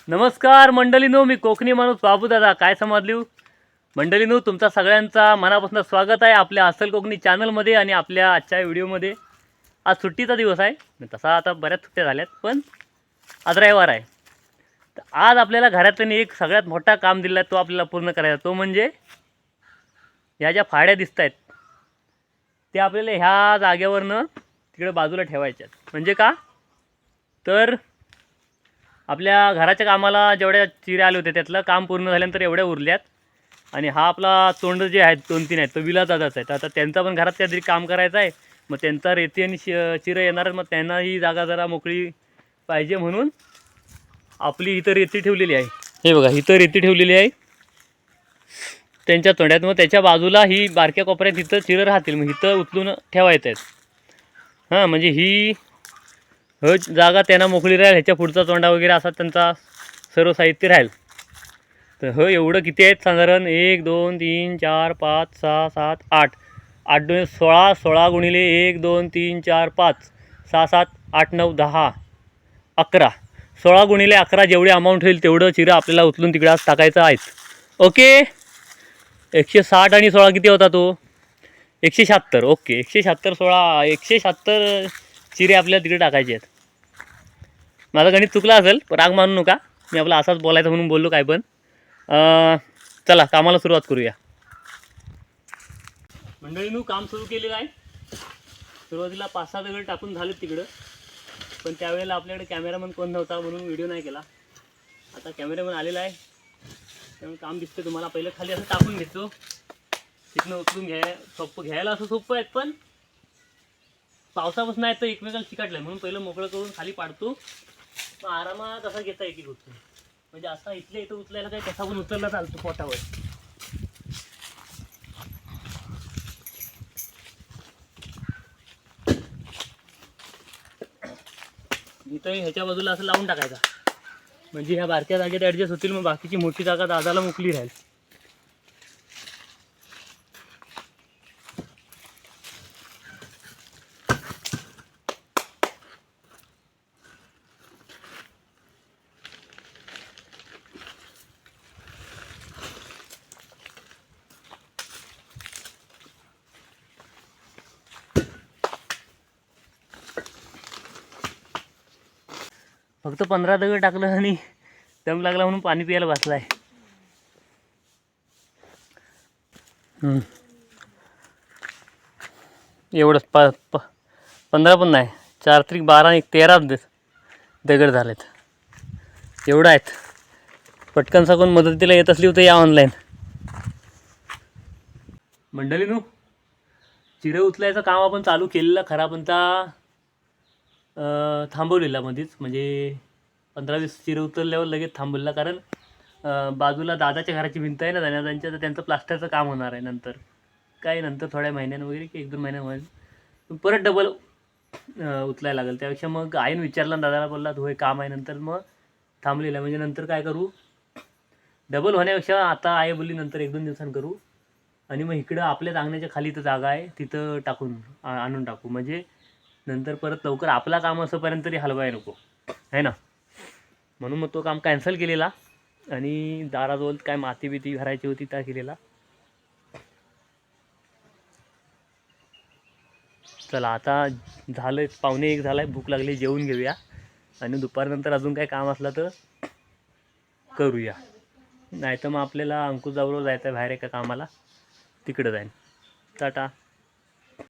नमस्कार मंडळीनो, मी कोकणी माणूस बाबू दादा. काय समजलीव मंडळीनो, तुमचा सगळ्यांचा मनापासून स्वागत आहे आपल्या अस्सल कोकणी चॅनलमध्ये आणि आपल्या आजच्या व्हिडिओमध्ये. आज सुट्टीचा दिवस आहे, तसा आता बऱ्याच सुट्ट्या झाल्यात, पण आज रविवार आहे. तर आज आपल्याला घरातल्यानी एक सगळ्यात मोठा काम दिला आहे, तो आपल्याला पूर्ण करायचा. तो म्हणजे ह्या ज्या फाड्या दिसत आहेत ते आपल्याला ह्या जागेवरनं तिकडे बाजूला ठेवायच्या. म्हणजे का तर आपल्या घराच्या कामाला जेवढ्या चिऱ्या आले होते त्यातलं काम पूर्ण झाल्यानंतर एवढ्या उरल्यात. आणि हा आपला तोंड जे आहेत 2-3 आहेत तो विला दादाचा आहे. तर आता त्यांचा पण घरात काहीतरी काम करायचं आहे, मग त्यांचा रेती आणि चिरं येणार, मग त्यांना ही जागा जरा मोकळी पाहिजे म्हणून आपली इथं रेती ठेवलेली आहे. हे बघा, इथं रेती ठेवलेली आहे त्यांच्या तोंड्यात. मग त्याच्या बाजूला ही बारक्या कोपऱ्यात इथं चिरं राहतील, मग इथं उचलून ठेवायचं आहेत. हां, म्हणजे ही जागा त्यांना मोकळी राहील. ह्याच्या पुढचा तोंडा वगैरे असा त्यांचा सर्व साहित्य राहील. तर एवढं किती आहेत साधारण 1 2 3 4 5 6 7 8 8 2 16 16 गुणिले 1 2 3 4 5 6 7 8 9 10 11 16 गुणिले 11 जेवढे अमाऊंट होईल तेवढं चिरं आपल्याला उचलून तिकडे आज टाकायचं आहे. ओके, 160 आणि 16 किती होता तो? 176. ओके, 176 16 176 चिरे आपल्याला तिकडे टाकायचे आहेत. माझं गणित चुकलं असेल, पण राग मानू नका, मी आपला असाच बोलायचं म्हणून बोललो काय पण. चला कामाला सुरुवात करूया. मंडळींनो, काम सुरू केलेलं आहे. सुरुवातीला 5-6 दगड टाकून झालेत तिकडं, पण त्यावेळेला आपल्याकडे कॅमेरामन कोण नव्हता म्हणून व्हिडिओ नाही केला. आता कॅमेरामन आलेला आहे त्यामुळे काम दिसतं तुम्हाला. पहिलं खाली असं टाकून घेतो, तिथनं उचलून घ्यायला असं सोपं आहेत, पण पावसापासून आहे तर एकमेकाला चिकटलं म्हणून पहिलं मोकळं करून खाली पाडतो. मग आरामात असा घेता एक गोष्ट, म्हणजे असा इथल्या इथं उचलायला काय कसा पण उचलला चालतो पोटावर. इथं ह्याच्या बाजूला असं लावून टाकायचा, म्हणजे ह्या बारक्या जागेत ॲडजस्ट होतील, मग बाकीची मोठी जागा दादाला मोकळी राहील. फक्त 15 दगड टाकलं आणि दम लागला म्हणून पाणी प्यायला बसलाय. एवढंच 15 पण नाही, 4 त्रिक 12 1 13 दगड झालेत. एवढं आहेत. पटकन कोण मदतीला येत असली तर या ऑनलाईन. मंडळीनो, चिरे उचलायचं काम आपण चालू केलेलं खरा, पण थांबवलेला मध्येच. म्हणजे 15-20 चिरे उचलल्यावर लगेच थांबवलेला, कारण बाजूला दादाच्या घराची भिंत आहे ना जाण्याच्या, तर त्यांचं प्लास्टरचं काम होणार आहे नंतर. काय नंतर थोड्या महिन्यानं वगैरे की 1-2 महिन्यामध्ये परत डबल उचलायला लागेल. त्यापेक्षा मग आईनं विचारलं, दादाला बोलला होय काम आहे, नंतर मग थांबलेलं. म्हणजे नंतर काय करू, डबल होण्यापेक्षा आता आई बोलली नंतर 1-2 दिवसांनी करू. आणि मग इकडं आपल्या अंगणाच्या खाली तर जागा आहे, तिथं टाकून आणून टाकू, म्हणजे नंतर परत लवकर आपला काम असेपर्यंत तरी हलवाय नको आहे ना. म्हणून मग तो काम कॅन्सल केलेला आणि दाराजवळ काय माती बिती भरायची होती त्या केलेला. चला आता झालं, 12:45 झाला आहे, भूक लागली, जेवून घेऊया आणि दुपारनंतर अजून काय काम असलं तर करूया. नाही तर मग आपल्याला अंकुश जाऊन जायचं आहे बाहेर एका कामाला, तिकडं जाईन. टाटा.